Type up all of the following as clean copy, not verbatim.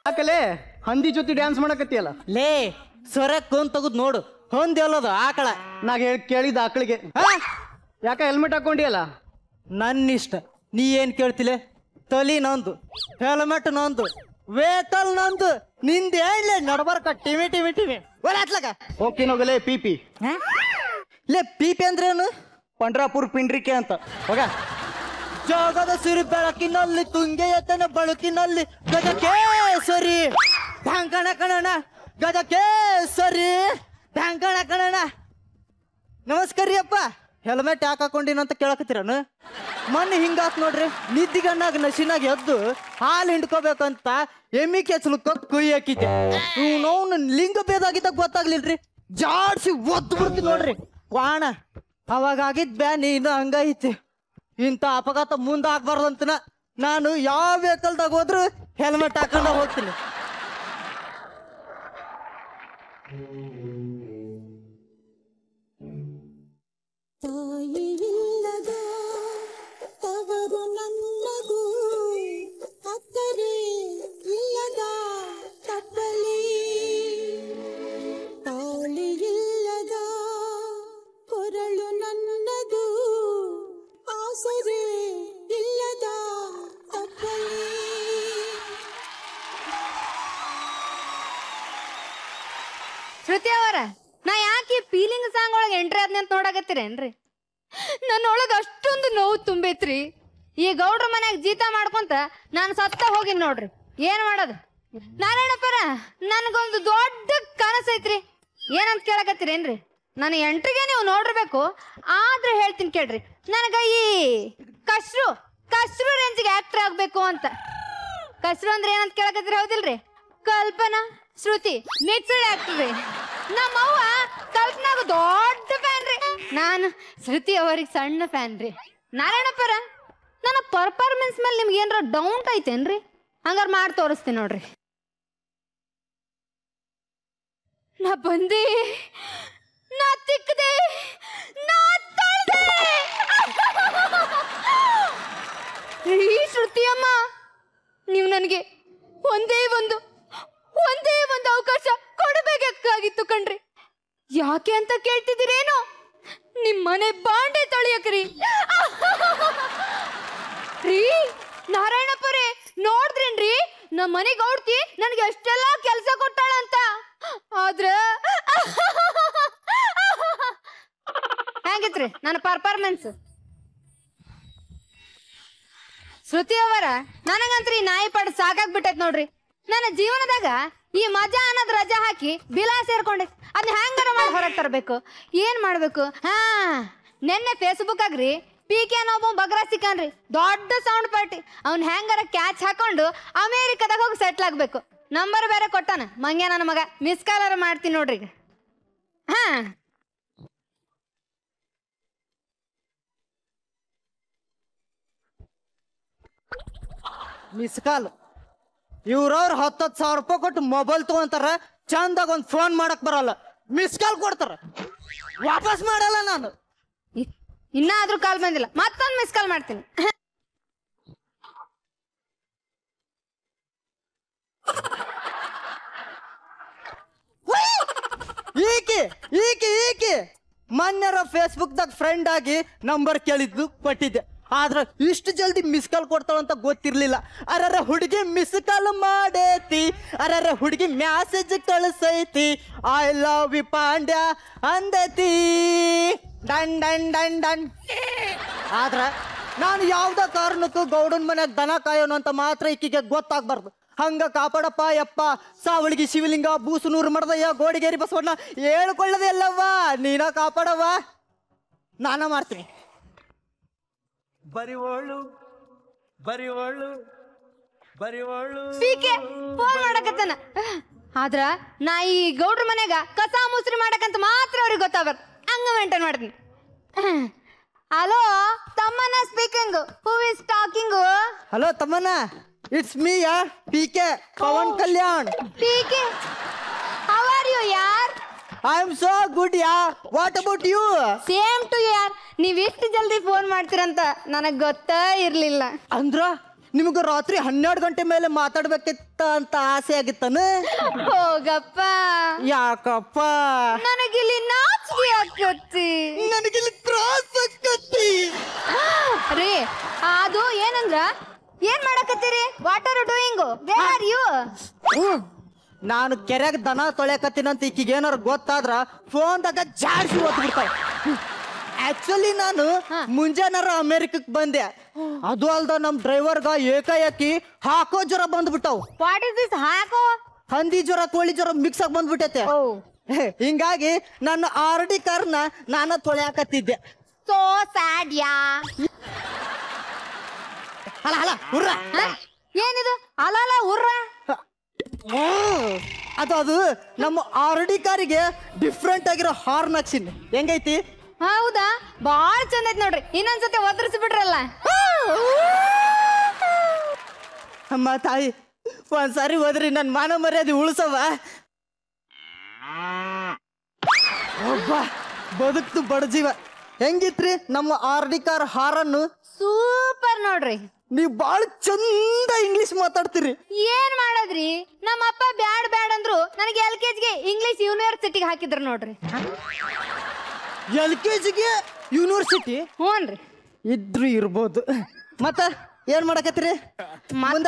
ಯಾಕಲೆ ಹಂದಿ ಜೊತೆ ಡ್ಯಾನ್ಸ್ ಮಾಡಕತ್ತಿಯಲ್ಲ ಲೇ ಸ್ವರ ಕೊಂದ್ ತಗದ್ ನೋಡು ಹೊಂದಿ ಅಲ್ಲದು ಆಕಳ ನಾ ಕೇಳಿದ ಆಕಳಿಗೆ ಯಾಕ ಹೆಲ್ಮೆಟ್ ಹಾಕೊಂಡಿಯಲ್ಲ ನನ್ನಿಷ್ಟ ನೀ ಏನ್ ಕೇಳ್ತಿಲೆ ತಲಿ ನಂದು ಹೆಲ್ಮೆಟ್ ನಂದು ವೇಕಲ್ ನಂದು ನಿಂದ ಹೇಳ ನಡಬರ್ಕ ಟಿವಿ ಟಿವಿ ಟಿವಿ ಒಲಾತ್ಲಕ ಹೋಗ್ತೀನೋಗಲೇ ಪಿ ಪಿ ಲೇ ಪಿಪಿ ಅಂದ್ರೇನು ಪಂಡ್ರಾಪುರ್ ಪಿಂಡ್ರಿಕೆ ಅಂತ ಹೋಗ ಜಗದ ಸಿರಿ ಬೆಳಕಿನಲ್ಲಿ ತುಂಗೆ ಎತ್ತನ ಬಳುಕಿನಲ್ಲಿ ಗಜಕೇಸರಿ ಢಂಕಣ ಕಣಣ ಗಜಕೇಸರಿ ಢಂಕಣ ಕಣಣ ನಮಸ್ಕಾರ ರೀ ಅಪ್ಪ ಹೆಲ್ಮೆಟ್ ಯಾಕೆ ಹಾಕೊಂಡಿನಂತ ಕೇಳಕತ್ತೀರನು ಮೊನ್ನೆ ಹಿಂಗಾತ್ ನೋಡ್ರಿ ನಿದ್ದಿಗಣ್ಣಾಗ ನಶಿನಾಗ ಎದ್ದು ಹಾಲು ಹಿಂಡ್ಕೋಬೇಕಂತ ಎಮ್ಮಿ ಕೆಚ್ಚಲಕ್ಕ ಕುಯ್ಯಿ ಹಾಕಿದ್ದೆ ನಾವು ಲಿಂಗ ಭೇದ ಆಗಿದ್ದಾಗ ಗೊತ್ತಾಗ್ಲಿಲ್ರಿ ಜಾಡ್ಸಿ ಒದ್ದು ಬಿಡ್ತೀನಿ ನೋಡ್ರಿ ಕ್ವಾಣ ಅವಾಗ ಆಗಿದ್ ಬ್ಯಾನಿ ಇನ್ನು ಹಂಗೈತಿ ಇಂಥ ಅಪಘಾತ ಮುಂದೆ ಆಗ್ಬಾರ್ದಂತನ ನಾನು ಯಾವ ವೆಹಿಕಲ್ದಾಗ ಹೋದ್ರು ಹೆಲ್ಮೆಟ್ ಹಾಕೊಂಡ ಹೋಗ್ತೀನಿ ತಾಯಿಯಿಲ್ಲದ ತವರು ನನ್ನಗೂ ಅಕ್ಕರೆ ಇಲ್ಲದ ತಪ್ಪಲಿ ತಾಳಿಯಿಲ್ಲದ ಕೊರಳು ನನ್ನದು ಆಸರೆ ಇಲ್ಲದ ತಪ್ಪಲಿ. ಶ್ರುತಿ ಅವರ ನಾ ಯಾಕೆ ಫೀಲಿಂಗ್ ಸಾಂಗ್ ಒಳಗೆ ಎಂಟ್ರಿ ಆದ್ನಿ ಅಂತ ನೋಡಾಕತ್ತೀರೇನ್ರಿ ನನ್ನೊಳಗೆ ಅಷ್ಟೊಂದು ನೋವು ತುಂಬೈತ್ರಿ ಈ ಗೌಡ್ರ ಮನ್ಯಾಗ ಜೀತ ಮಾಡ್ಕೊಂತ ನಾನು ಸತ್ತ ಹೋಗಿನಿ ನೋಡ್ರಿ ಏನ್ ಮಾಡೋದು ನಾರಾಯಣಪ್ಪರ ನನಗೊಂದು ದೊಡ್ಡ ಕನಸೈತ್ರಿ ಏನಂತ ಕೇಳಕತ್ತೀರೇನ್ರಿ ನನ್ನ ಎಂಟ್ರಿಗೆ ನೀವು ನೋಡಿರ್ಬೇಕು ಆದ್ರೆ ಹೇಳ್ತೀನಿ ಕೇಳ್ರಿ ನನಗ ಈ ಕಸ್ರು ರೇಂಜ್ಗೆ ಆಕ್ಟರ್ ಆಗ್ಬೇಕು ಅಂತ ಕಸ್ರು ಅಂದ್ರೆ ಏನಂತ ಕೇಳಕತ್ತೀರಿ ಹೌದಿಲ್ರಿ ಕಲ್ಪನಾ ಶ್ರುತಿ ಮಿಕ್ಸ್ಡ್ ಆಕ್ಟರ್ ರೀ ನಮ್ಮವ್ವ ಕಲ್ಪನಾಗ ದೊಡ್ಡ ಫ್ಯಾನ್ ರೀ ನಾನು ಶ್ರುತಿ ಅವರಿಗೆ ಸಣ್ಣ ಫ್ಯಾನ್ ರೀ ನಾರಾಯಣಪ್ಪರ ನನ್ನ ಪರ್ಫಾರ್ಮೆನ್ಸ್ ಮೇಲೆ ನಿಮ್ಗೆ ಏನಾರ ಡೌಟ್ ಐತೇನ್ರಿ ಹಂಗಾರೆ ಮಾಡಿ ತೋರಿಸ್ತೀನಿ ನೋಡ್ರಿ ನಾ ಬಂದೆ ನಾ ತಿಕ್ಕದೆ ನಾ ತೊಳ್ದೆ ಈ ಶ್ರುತಿ ಅಮ್ಮ ನೀವು ನನಗೆ ಒಂದೇ ಒಂದು ಅವಕಾಶ ಕೊಡಬೇಕಾಗಿತ್ತು ಕಣ್ರಿ ಯಾಕೆ ಅಂತ ಕೇಳ್ತಿದ್ದೀರೇನು ನಿಮ್ಮನೆ ಬಾಂಡೆ ತೊಳಿಯಕ್ರಿ ರೀ ನಾರಾಯಣಪ್ಪರೇ ನೋಡಿದ್ರೇನ್ರಿ ನಮ್ಮ ಮನೆಗೆ ಔಡ್ತಿ ನನಗೆ ಎಷ್ಟೆಲ್ಲ ಕೆಲಸ ಕೊಟ್ಟಾಳ ಅಂತ ಆದ್ರ ಹೆಂಗಿತ್ರಿ ನನ್ನ ಪರ್ಫಾರ್ಮೆನ್ಸ್ ಶ್ರುತಿ ಅವರ ನನಗಂತ್ರಿ ನಾಯಿ ಪಾಡ್ ಸಾಕಾಗ್ಬಿಟ್ಟೈತ್ ನೋಡ್ರಿ ನನ್ನ ಜೀವನದಾಗ ಈ ಮಜಾ ಅನ್ನೋದ್ ರಜಾ ಹಾಕಿ ಬಿಲಾ ಸೇರ್ಕೊಂಡೆ ಅದನ್ನ ಹ್ಯಾಂಗಾರ ಮಾಡಿ ಹೊರಗೆ ತರಬೇಕು ಏನ್ ಮಾಡ್ಬೇಕು ನೆನ್ನೆ ಫೇಸ್ಬುಕ್ ಆಗ್ರಿ ಪಿ.ಕೆ. ಒಬ್ಬ ಬಗ್ರಾ ಸಿಕ್ಕನ್ರಿ ದೊಡ್ಡ ಸೌಂಡ್ ಪಾರ್ಟಿ ಅವ್ನ ಹ್ಯಾಂಗಾರ ಕ್ಯಾಚ್ ಹಾಕೊಂಡು ಅಮೇರಿಕಾದಾಗ ಹೋಗಿ ಸೆಟ್ಲ್ ಆಗ್ಬೇಕು ನಂಬರ್ ಬೇರೆ ಕೊಟ್ಟಾನ ಮಂಗ್ಯ ನನ್ನ ಮಗ ಮಿಸ್ ಕಾಲರ್ ಮಾಡ್ತೀನಿ ನೋಡ್ರಿ ಈಗ ಮಿಸ್ ಕಾಲ್ ಇವ್ರವ್ರು 10,000 ರೂಪಾಯಿ ಕೊಟ್ಟು ಮೊಬೈಲ್ ತಗೊಂತಾರ ಚಂದಾಗ ಒಂದು ಫೋನ್ ಮಾಡಕ್ ಬರಲ್ಲ ಮಿಸ್ ಕಾಲ್ ಕೊಡ್ತಾರ ವಾಪಸ್ ಮಾಡಲ್ಲ ನಾನು ಇನ್ನಾದ್ರೂ ಕಾಲ್ ಬಂದಿಲ್ಲ ಮತ್ತೊಂದು ಮಿಸ್ ಕಾಲ್ ಮಾಡ್ತೀನಿ ಈಕೆ ಮೊನ್ನೆರ ಫೇಸ್ಬುಕ್ದಾಗ ಫ್ರೆಂಡ್ ಆಗಿ ನಂಬರ್ ಕೇಳಿದ್ದು ಕೊಟ್ಟಿದ್ದೆ ಆದ್ರೆ ಇಷ್ಟು ಜಲ್ದಿ ಮಿಸ್ ಕಾಲ್ ಕೊಡ್ತಾವಂತ ಗೊತ್ತಿರ್ಲಿಲ್ಲ ಅರರ ಹುಡುಗಿ ಮಿಸ್ ಕಾಲ್ ಮಾಡೇತಿ ಅರರ ಹುಡುಗಿ ಮ್ಯಾಸೇಜ್ ಕಳಿಸೈತಿ ಐ ಲವ್ ಯು ಪಾಂಡ್ಯ ಅಂದೈತಿ ಡನ್ ಡನ್ ಡನ್ ಡನ್ ಆದ್ರೆ ನಾನು ಯಾವ್ದ ಕಾರಣಕ್ಕೂ ಗೌಡನ್ ಮನ್ಯಾಗ ದನ ಕಾಯೋನು ಅಂತ ಮಾತ್ರ ಈಕಿಗೆ ಗೊತ್ತಾಗ್ಬಾರ್ದು ಹಂಗ ಕಾಪಾಡಪ್ಪ ಯಪ್ಪ ಸಾವಳಿಗೆ ಶಿವಲಿಂಗ ಬೂಸುನೂರು ಮಡದಯ್ಯ ಗೋಡಿಗೇರಿ ಬಸವಣ್ಣ ಹೇಳ್ಕೊಳ್ಳದೆ ಎಲ್ಲವ್ವ ನೀನ ಕಾಪಾಡವ್ವ ನಾನ ಮಾಡ್ತೀನಿ ಬರಿವೋಳು ಫೋನ್ ಮಾಡಕತ್ತಾನ ಆದ್ರ ನಾ ಈ ಗೌಡ್ರ ಮನೆಗ ಕಸ ಮುಸ್ರಿ ಮಾಡಕಂತ ಮಾತ್ರ ಅವ್ರಿಗೆ ಗೊತ್ತಾಗ್ಬಾರ್ದು ಹಂಗ ಮೇಂಟೈನ್ ಮಾಡ್ತೀನಿ ಹಲೋ ತಮ್ಮನ speaking who is talking hello ತಮ್ಮನ it's me PK. Pawan Kalyan PK. How are you ಯಾರ್ I am so good yeah. What about you? Same to ಯಾರ್. ನೀವ್ ಇಷ್ಟು ಜಲ್ದಿ ಫೋನ್ ಮಾಡ್ತೀರಂತ ನನಗ್ ಗೊತ್ತೇ ಇರ್ಲಿಲ್ಲ. ಅಂದ್ರ ನಿಮ್ಗೆ ರಾತ್ರಿ 12 ಗಂಟೆ ಮೇಲೆ ಮಾತಾಡ್ಬೇಕಿತ್ತ ಅಂತ ಆಸೆ ಆಗಿತ್ತಾನ? ಹೋಗಪ್ಪ. ಯಾಕಪ್ಪ? ನನಗಿಲ್ಲಿ ನಾಚಿಕೆ ಆಕತ್ತಿ. ನನಗಿಲ್ಲಿ ತ್ರಾಸ ಆಕತ್ತಿ. ರೀ ಅದು ಏನಂದ್ರ ಏನ್ ಮಾಡಕತ್ತೀರಿ? What are you doing? Where are you? ನಾನು ಕೆರೆಗೆ ದನ ತೊಳೆಯಕತ್ತೀನಂತ ಈಕಿಗೆ ಏನಾರು ಗೊತ್ತಾದ್ರ ಫೋನ್ದಾಗ ಜಾಡ್ಸಿ ಓದ್ ಬಿಡ್ತಾವ. ಆಕ್ಚುಲಿ ನಾನು ಮುಂಜಾನಾರ ಅಮೆರಿಕಕ್ಕೆ ಬಂದೆ. ಅದು ಅಲ್ದ ನಮ್ ಡ್ರೈವರ್ಗ ಏಕಾಏಕಿ ಹಾಕೋ ಜ್ವರ ಬಂದ್ಬಿಟ್ಟಾವ್. ವಾಟ್ ಇಸ್ ದಿಸ್ ಹಾಕೋ? ಹಂದಿ ಜ್ವರ ಕೋಳಿ ಜ್ವರ ಮಿಕ್ಸ್ ಆಗಿ ಬಂದ್ಬಿಟ್ಟೈತೆ. ಹಿಂಗಾಗಿ ನನ್ನ RD ಕಾರ್ನ ನಾನು ತೊಳೆಯಾಕತ್ತಿದ್ದೆ. ಸೋ ಸ್ಯಾಡ್ ಯಾ. ಅಲ್ಲ ಅಲ್ಲ ಹುರ್ರ. ಏನಿದು ಅಲಲ ಹುರ್ರ? ಅದು ನಮ್ಮ RD ಕಾರಿಗೆ ಡಿಫ್ರೆಂಟ್ ಆಗಿರೋ ಹಾರ್ನ್ ಹಾಕ್ಸಿನಿ. ಹೆಂಗೈತಿ? ಹೌದಾ, ಬಾಳ್ ಚಂದ ಐತಿ ನೋಡ್ರಿ. ಇನ್ನೊಂದ್ಸತಿ ಒದರ್ಸಿ ಬಿಡ್ರಲ್ಲ. ಅಮ್ಮ ತಾಯಿ, ಒಂದ್ಸಾರಿ ಹೋದ್ರಿ ನನ್ ಮಾನ ಮರ್ಯಾದೆ ಉಳಿಸವ. ಒಬ್ಬ ಬದುಕ್ತು ಬಡಜೀವ. ಹೆಂಗಿತ್ರಿ ನಮ್ಮ RD ಕಾರ್ ಹಾರನ್ನು? ಸೂಪರ್ ನೋಡ್ರಿ. ನೀವ್ ಬಾಳ ಚಂದ ಇಂಗ್ಲಿಷ್ ಮಾತಾಡ್ತೀರಿ. ಏನ್ ಮಾಡದ್ರಿ, ನಮ್ಮ ಅಪ್ಪ ಬ್ಯಾಡ್ ಬ್ಯಾಡ್ ಅಂದ್ರು ನನಗೆ LKG ಗೆ ಇಂಗ್ಲಿಷ್ ಯೂನಿವರ್ಸಿಟಿಗೆ ಹಾಕಿದ್ರು ನೋಡ್ರಿ. LKG university? ಹ್ಞೂನ್ರಿ. ಇದ್ರು ಇರ್ಬೋದು. ಮತ್ತ ಏನ್ ಮಾಡಕತ್ತೀರಿ ಮುಂದ?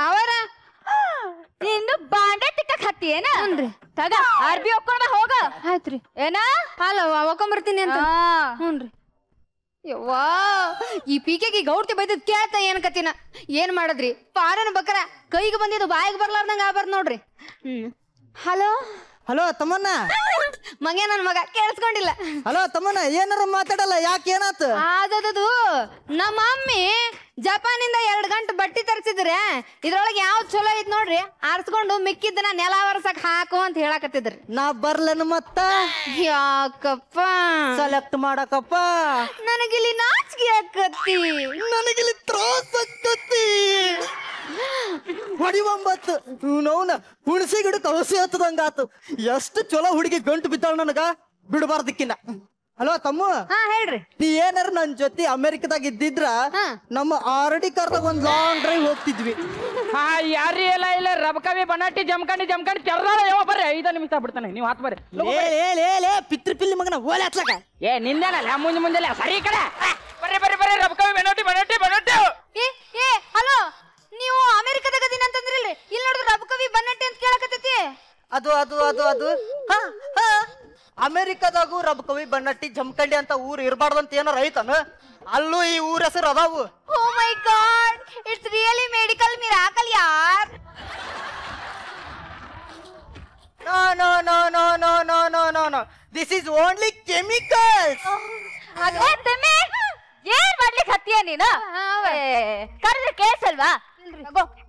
ಅವರ ಇನ್ನು ಬಾಂಡೆ ತಿಕ್ಕಕ್ ಹತ್ತಿ ಏನ? ತಗ ಅರ್ಬಿ ಒಕ್ಕೊಂಡ ಹೋಗ. ಆಯ್ತ್ರಿ. ಏನ ಅಲ್ಲ ಒಕ್ಕೊಂಬರ್ತೀನಿ ಅಂತ. ಹ್ಞೂನ್ರಿ. ಯವ್ವಾ, ಈ ಪೀಕೆಗೆ ಗೌಡ್ತಿ ಬೈದದ್ ಕೇಳ್ತಾ ಏನ್ ಕತ್ತಿನ. ಏನ್ ಮಾಡದ್ರಿ, ಪಾರನ ಬಕರ ಕೈಗೆ ಬಂದಿದ್ದು ಬಾಯಿಗೆ ಬರ್ಲಾರ್ದಂಗ ಆಗ್ಬಾರ್ದು ನೋಡ್ರಿ. Hello hello Thammanna. ಮಂಗೆ ನನ್ ಮಗ ಕೇಳಿಸ್ಕೊಂಡಿಲ್ಲ. ಹಲೋ ತಮ್ಮಣ್ಣ, ಏನಾರ ಮಾತಾಡಲ್ಲ, ಯಾಕೆ ಏನಾತು? ಅದದು ನಮ್ಮ ಮಮ್ಮಿ ಜಪಾನಿಂದ 2 ಗಂಟೆ ಬಟ್ಟಿ ತರಿಸಿದ್ರೆ ಇದ್ರೊಳಗೆ ಯಾವ್ದು ಚಲೋ ಐತ್ ನೋಡ್ರಿ, ಆರಿಸ್ಕೊಂಡು ಮಿಕ್ಕಿದ್ದನ್ನ ನೆಲ ಒರೆಸಕ್ ಹಾಕು ಅಂತ ಹೇಳಕತ್ತಿದ್ರಿ. ನಾ ಬರ್ಲೇನು ಮತ್ತ? ಯಾಕಪ್ಪ ಸೆಲೆಕ್ಟ್ ಮಾಡಕಪ್ಪ? ನನಗಿಲ್ಲಿ ನಾಚಿಕೆ ಆಕತ್ತಿ. ನನಗಿಲ್ಲಿ ತ್ರಾಸ ಆಕತ್ತಿ. ಹೊಡಿವಂಬತ್ತು ನೋವ್ನ ಹುಣಸಿ ಗಿಡಕ್ಕೆ ಔಷಧಿ ಹತ್ತದಂಗಾತು. ಎಷ್ಟು ಚಲೋ ಹುಡುಗಿ ಗಂಟು ಬಿದ್ದಾಳ ನನಗ, ಬಿಡಬಾರ್ದಕ್ಕಿನ್ನ. ಹಲೋ ತಮ್ಮ, ಹೇಳ್ರಿ. ನೀ ಏನಾರ ನನ್ ಜೊತೆ ಅಮೆರಿಕದಾಗ ಇದ್ದಿದ್ರ ನಮ್ಮ RD ಕಾರ್ದಾಗ ಒಂದ್ ಲಾಂಗ್ ಡ್ರೈವ್ ಹೋಗ್ತಿದ್ವಿ. ಯಾರಿ ಎಲ್ಲ ಇಲ್ಲ ರಬಕವಿ ಬನಾಟಿ ಜಮಖಂಡಿ ಚರ್ರಾಳ ಯಾವ ಬರ್ರಿ 5 ನಿಮಿಷ ಬಿಡ್ತಾನೆ. ನೀವು ಹಾತ್ ಬರ್ರಿ. ಪಿತ್ರಿ ಪಿಲ್ಲಿ ಮಗನ ಓಲೆ ಹತ್ಲಕ. ನಿಂದೇನಲ್ಲ ಮುಂದೆ ಸರಿ ಕಡೆ ಬರ್ರಿ ರಬಕವಿ ಬನಾಟಿ. ಹಲೋ, ನೀವು ಅಮೆರಿಕದಾಗ ದಿನ ಅಂತಂದ್ರಿಲ್ರಿ, ಇಲ್ಲಿ ನೋಡಿದ್ರೆ ರಬಕವಿ ಬನ್ನಟ್ಟಿ ಅಂತ ಕೇಳಕತ್ತೈತಿ. ಅದು ಅಮೆರಿಕದಾಗೂ ರಬಕವಿ ಬನ್ನಟ್ಟಿ ಜಮಖಂಡಿ ಅಂತ ಊರು ಇರಬಾರ್ದಂತ ಏನಾರ ಐತನ? ಅಲ್ಲೂ ಈ ಊರ ಹೆಸರು ಅದಾವು. Oh my God, it's really medical miracle ಯಾರ್. No. This is only chemicals. ಅದೇ ತಮ್ಮೆ ಏನ್ ಮಾಡ್ಲಿಕ್ಕೆ ಹತ್ತೀಯ ನೀನು? ಕರೆದ್ರೆ ಕೇಳ್ಸಲ್ವಾ?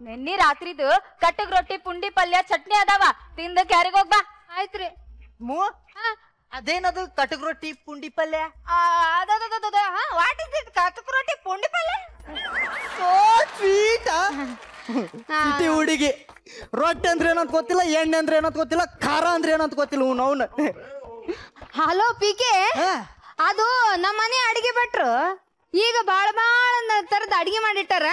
ನಿನ್ನೆ ರಾತ್ರಿದು ಕಟ್ಟಗ್ ರೊಟ್ಟಿ ಪುಂಡಿ ಪಲ್ಯ ಚಟ್ನಿ ಅದಾವ, ತಿಂದ ಕ್ಯಾರಿಗೆ ಹೋಗ್ಬಾ. ಆಯ್ತ್ರಿ. ಅದೇನದು ಕಟಕ್ ರೊಟ್ಟಿ ಪುಂಡಿ ಪಲ್ಯ? What is it? ಕಟಕ್ ರೊಟ್ಟಿ ಪುಂಡಿ ಪಲ್ಯ? So sweet. ಸಿಟಿ ಹುಡುಗಿ ರೊಟ್ಟಿ ಅಂದ್ರೆ ಏನಂತ ಗೊತ್ತಿಲ್ಲ, ಎಣ್ಣೆ ಅಂದ್ರೆ ಏನಂತ ಗೊತ್ತಿಲ್ಲ, ಖಾರ ಅಂದ್ರೆ ಏನಂತ ಗೊತ್ತಿಲ್ಲ. ಅವ್ನ ಹಲೋ ಪಿಕೆ, ಅದು ನಮ್ಮ ಮನೆ ಅಡಿಗೆ ಭಟ್ರು ಈಗ ಬಾಳ ತರದ ಅಡಿಗೆ ಮಾಡಿಟ್ಟಾರ.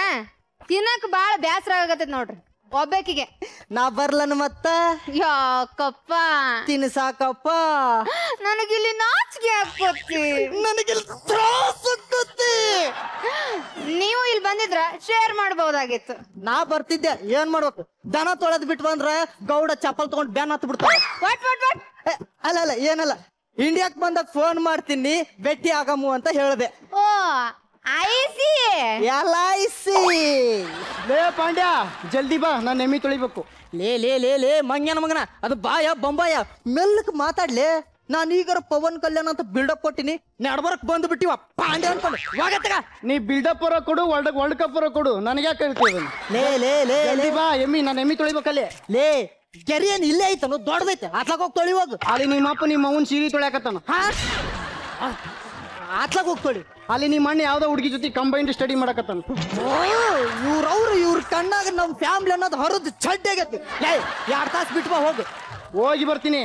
ತಿನ್ನಕ್ ಬಾಳ ಬ್ಯಾಸರ ಆಗತೈತಿ ನೋಡ್ರಿ ಒಬ್ಬಾಕಿಗೆ. ನಾ ಬರ್ಲನ ಮತ್ತ? ಯಾಕಪ್ಪ? ತಿನ್ಸಾಕಪ್ಪ. ನನಗಿಲ್ಲಿ ನಾಚಿಕೆ ಆಗ್ತತಿ. ನನಗಿಲ್ಲಿ ತ್ರಾಸ ಆಗ್ತತಿ. ನೀವು ಇಲ್ಲಿ ಬಂದಿದ್ರ ಶೇರ್ ಮಾಡಬಹುದಾಗಿತ್ತು. ನಾ ಬರ್ತಿದ್ದೆ, ಏನ್ ಮಾಡ್ಬೇಕು? ದನ ತೊಳೆದ್ ಬಿಟ್ಟು ಬಂದ್ರ ಗೌಡ ಚಪ್ಪಲ್ ತಗೊಂಡ್ ಬ್ಯಾನ್ ಹತ್ತು ಬಿಡ್ತಾವ. ಅಲ್ಲ ಏನಲ್ಲ, ಇಂಡಿಯಾಕ್ ಬಂದಾಗ ಫೋನ್ ಮಾಡ್ತೀನಿ, ಭೇಟಿ ಆಗಮು ಅಂತ ಹೇಳ್ದೆ. ಓ ಐಸಿ. ಲೇ ಪಾಂಡ್ಯ, ಜಲ್ದಿ ಬಾ, ನಾನು ಎಮ್ಮಿ ತೊಳಿಬೇಕು. ಲೇ ಮಂಗ್ಯನ ಮಗನ, ಅದು ಬಾಯ ಬೊಂಬಾಯ, ಮೆಲ್ಲಕ್ ಮಾತಾಡ್ಲಿ. ನಾನು ಈಗಾರ ಪವನ್ ಕಲ್ಯಾಣ ಅಂತ ಬಿಲ್ಡಪ್ ಕೊಟ್ಟಿನಿ, ನಡ್ಬರಕ್ ಬಂದು ಬಿಟ್ಟಿವ ಪಾಂಡ್ಯ ಅನ್ಕೊಂಡು ಹೋಗತ್ತಗ. ನೀ ಬಿಲ್ಡಪ್ ಬರೋ ಕೊಡು, ವರ್ಲ್ಡ್ ಕಪ್ ಬರೋ ಕೊಡು, ನನಗೆ ಯಾಕೆ ಹೇಳ್ತೀವಿ? ಜಲ್ದಿ ಬಾ ಎಮ್ಮಿ, ನಾನು ಎಮ್ಮಿ ತೊಳಿಬೇಕಲ್ಲೇ. ಲೇ ಕೆರಿ ಏನ್ ಇಲ್ಲೇ ಐತನು? ದೊಡ್ಡದೈತೆ, ಅತ್ಲಾಗ ಹೋಗಿ ತೊಳಿ ಹೋಗು. ಅಲ್ಲಿ ನಿಮ್ಮಪ್ಪ ನಿಮ್ಮ ಅವನ್ ಸೀರೆ ತೊಳ್ಯಾಕತ್ತಾನ. ಆತ್ಲಾಗ ಹೋಗ್ಕೊಳ್ಳಿ. ಅಲ್ಲಿ ನಿಮ್ಮ ಅಣ್ಣ ಯಾವ್ದೋ ಹುಡುಗಿ ಜೊತೆ ಕಂಬೈನ್ಡ್ ಸ್ಟಡಿ ಮಾಡಕತ್ತಾನ. ಇವ್ರ ಕಣ್ಣಾಗ ನಮ್ ಫ್ಯಾಮಿಲಿ ಅನ್ನೋದು ಹೊರದ್ ಚಡ್ಡೆಗತ್ತೆ. 2 ತಾಸು ಬಿಟ್ಟು ಬಾ ಹೋಗು. ಹೋಗಿ ಬರ್ತೀನಿ.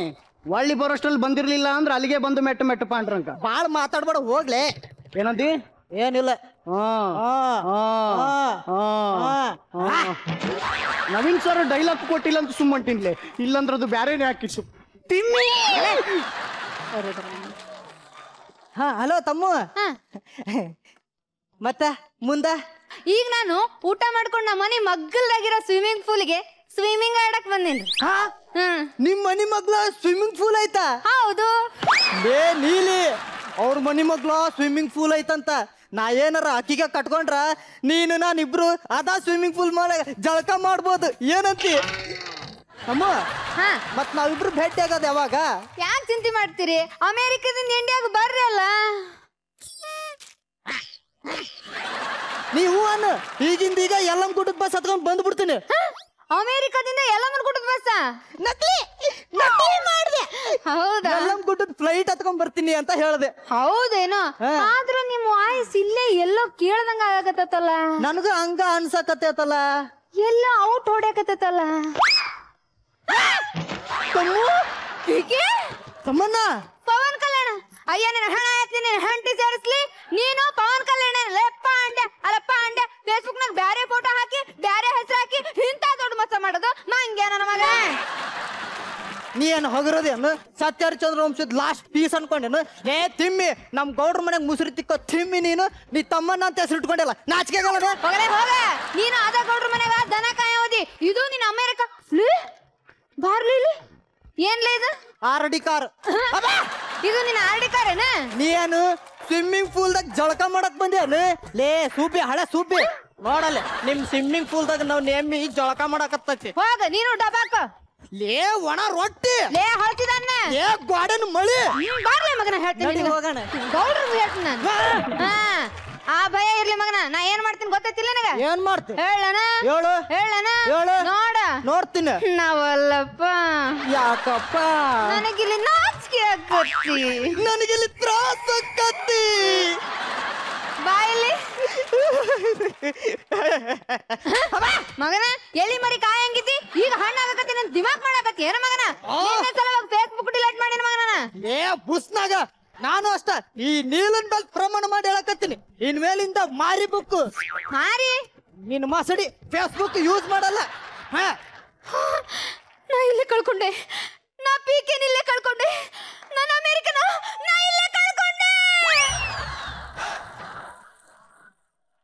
ಒಳ್ಳಿ ಬರೋಷ್ಟಲ್ಲಿ ಬಂದಿರ್ಲಿಲ್ಲ ಅಂದ್ರೆ ಅಲ್ಲಿಗೆ ಬಂದು ಮೆಟ್ಟ ಪಾಂಡ್ರಂಕ. ಬಾಳ ಮಾತಾಡ್ಬೇಡ ಹೋಗ್ಲೆ. ಏನಂದಿ? ಏನಿಲ್ಲ. ನವೀನ್ ಸರ್ ಡೈಲಾಗ್ ಕೊಟ್ಟಿಲ್ಲ ಅಂತ ಸುಮ್ಮಂಟಿನ್ಲೆ, ಇಲ್ಲಂದ್ರೆ ಅದು ಬ್ಯಾರೇನೆ ಹಾಕಿತ್ತು. ಹಲೋ ತಮ್ಮ. ಮತ್ತ ಮುಂದ ಈಗ ನಾನು ಊಟ ಮಾಡ್ಕೊಂಡು ನಮ್ಮ ಮನೆ ಮಗ್ಗಲ್ದಾಗಿರೋ ಸ್ವಿಮ್ಮಿಂಗ್ ಪೂಲ್ಗೆ ಸ್ವಿಮ್ಮಿಂಗ್ ಆಡಕ್ ಬಂದೇನ್ರಿ. ನಿಮ್ ಮನಿ ಮಗ್ಳ ಸ್ವಿಮ್ಮಿಂಗ್ ಪೂಲ್ ಐತಾ? ಹೌದು. ಬೇ ನೀಲಿ, ಅವ್ರ ಮನಿ ಮಗ್ಳ ಸ್ವಿಮ್ಮಿಂಗ್ ಪೂಲ್ ಐತಂತ. ನಾ ಏನಾರ ಅಕ್ಕಿಗೆ ಕಟ್ಕೊಂಡ್ರ ನೀನು ನಾನಿಬ್ರು ಅದ ಸ್ವಿಮ್ಮಿಂಗ್ ಪೂಲ್ ಮೇಲೆ ಜಳಕ ಮಾಡ್ಬೋದು. ಏನಂತಿ ಅಮ್ಮ? ಮತ್ ನಾವಿಬ್ರು ಭೇಟಿ ಆಗದ ಯಾವಾಗ? ಯಾಕೆ ಚಿಂತೆ ಮಾಡ್ತೀರಿ? ಅಮೇರಿಕಾದಿಂದ ಇಂಡಿಯಾಗ ಬರ್ರಿ ಅಲ್ಲ. ನೀವು ಅನ್ನ ಈಗಿಂದ ಈಗ ಎಲ್ಲಮ್ ಗುಡ್ಡದ ಬಸ್ ಹತ್ಕೊಂಡ್ ಬಂದ್ಬಿಡ್ತೀನಿ. ಅಮೇರಿಕಾದಿಂದ ಎಲ್ಲಮ್ಮನ ಗುಡ್ಡದ ಬಸ್ ನಕಲಿ ಮಾಡಿದೆ. ಹೌದಾ? ಎಲ್ಲಮ್ ಗುಡ್ಡದ ಫ್ಲೈಟ್ ಹತ್ಕೊಂಡ್ ಬರ್ತೀನಿ ಅಂತ ಹೇಳ್ದೆ. ಹೌದೇನೋ? ಆದ್ರೂ ನಿಮ್ ವಾಯ್ಸ್ ಇಲ್ಲೇ ಎಲ್ಲೋ ಕೇಳ್ದಂಗ ಆಗತ್ತಲ್ಲ. ನನಗ ಹಂಗ ಅನ್ಸಕತ್ತೈತಲ್ಲ. ಎಲ್ಲೋ ಔಟ್ ಹೊಡ್ಯಾಕತ್ತಲ್ಲ. ತಮ್ಮನ್ನ ಪವನ್ ಕಲ್ಯಾಣ. ಅಯ್ಯ ನಿನ್ನ ಹಣ ಹಾಕ್ತೀನಿ, ಹಂಟಿ ಸೇರಿಸ್ಲಿ. ನೀನು ಪವನ್ ಕಲ್ಯಾಣ ಲೆಪ್ಪ ಅಂಡೆ ಅಲ್ಲಪ್ಪ ಅಂಡೆ ಫೇಸ್ಬುಕ್ ನಾಗ ಬ್ಯಾರೆ ಫೋಟೋ ಹಾಕಿ ಬ್ಯಾರೆ ಹೆಸರು ಹಾಕಿ ಇಂತ ದೊಡ್ಡ ಮೋಸ ಮಾಡೋದು ನಂಗೆ ನನ್ನ ಮಗ. ನೀ ಏನು ಹೋಗಿರೋದೇನು? ಸತ್ಯಹರಿಚಂದ್ರ ವಂಶದ ಲಾಸ್ಟ್ ಪೀಸ್ ಅನ್ಕೊಂಡೇನು? ಏ ತಿಮ್ಮಿ, ನಮ್ ಗೌಡ್ರ ಮನೆಗ್ ಮುಸುರಿ ತಿಕ್ಕೋ ತಿಮ್ಮಿ ನೀನು. ನೀ ತಮ್ಮನ್ನ ಅಂತ ಹೆಸರು ಇಟ್ಕೊಂಡಿಲ್ಲ. ನಾಚಿಕೆ ಹೋಗಲೇ ಹೋಗ. ನೀನು ಅದ ಗೌಡ್ರ ಮನೆಗ ದನ ಕಾಯೋದಿ. ಇದು ನಿನ್ನ ಅಮೇರಿಕ ಬಾರ್ಲಿ. ಏನ್ಲೇ ಇದು? ಆರ್ಡಿ ಕಾರ್. ಇದು ನಿನ್ನ ಆರ್ಡಿ ಕಾರ್ ಏನ? ನೀ ಏನು ಸ್ವಿಮ್ಮಿಂಗ್ ಪೂಲ್ ದಾಗ ಜಳಕ ಮಾಡಕ್ ಬಂದೇನು? ಲೇ ಸೂಪಿ, ಹಳೆ ಸೂಪಿ ನೋಡಲ್ಲ. ನಿಮ್ ಸ್ವಿಮ್ಮಿಂಗ್ ಪೂಲ್ ದಾಗ ನಾವ್ ನೇಮಿ ಜಳಕ ಮಾಡಕತ್ತೈತಿ. ಹೋಗ ನೀನು ಡಬಾಕ. ಲೇ ಒಣ ರೊಟ್ಟಿ. ಲೇ ಹಳ್ತಿದಾನ. ಲೇ ಗಾರ್ಡನ್ ಮಳಿ. ಬಾರ್ಲಿ ಮಗನ ಹೇಳ್ತೀನಿ. ಹೋಗೋಣ. ಗೌಡ್ರು ಹೇಳ್ತೀನಿ ನಾನು. ಆ ಭಯ ಇರ್ಲಿ ಮಗನ. ನಾ ಏನ್ ಮಾಡ್ತೀನಿ ಗೊತ್ತೈತಿಲ್ಲ ನನಗ? ಏನ್ ಮಾಡ್ತಿ? ಹೇಳಣ ಹೇಳು. ನೋಡ ನೋಡ್ತೀನಿ. ನಾವಲ್ಲಪ್ಪ. ಯಾಕಪ್ಪ? ನನಗಿಲ್ಲಿ ನಾಚಿಕೆ ಆಗತ್ತಿ. ನನಗಿಲ್ಲಿ ತ್ರಾಸ ಆಕತ್ತಿ. ಬಾಯಲ್ಲಿ ಮಗನ ಎಲ್ಲಿ ಮರಿ ಕಾಯಂಗಿತಿ. ಈಗ ಹಣ್ಣು ಆಗಕತ್ತಿ. ನನ್ ದಿಮಾಕ್ ಮಾಡಾಕತ್ತಿ ಏನ ಮಗನ? ಫೇಸ್ಬುಕ್ ಡಿಲೀಟ್ ಮಾಡಿನ ಮಗನ. ಏ ಬುಸ್ನಾಗ ನಾನು ಅಷ್ಟ ಈ ನೀಲನ್ ಮೇಲೆ ಪ್ರಮಾಣ ಮಾಡಿ ಹೇಳಕತ್ತೀನಿ. ಇನ್ ಮೇಲಿಂದ ಮಾರಿ ಬುಕ್ ಮಾರಿ ನಿನ್ ಮಾಸಡಿ ಫೇಸ್ಬುಕ್ ಯೂಸ್ ಮಾಡಲ್ಲ. ನಾ ಇಲ್ಲೇ ಕಳ್ಕೊಂಡೆ. ನಾ ಪೀಕೆನ್ ಇಲ್ಲೇ ಕಳ್ಕೊಂಡೆ. ನಾನು ಅಮೇರಿಕನ ನಾ ಇಲ್ಲೇ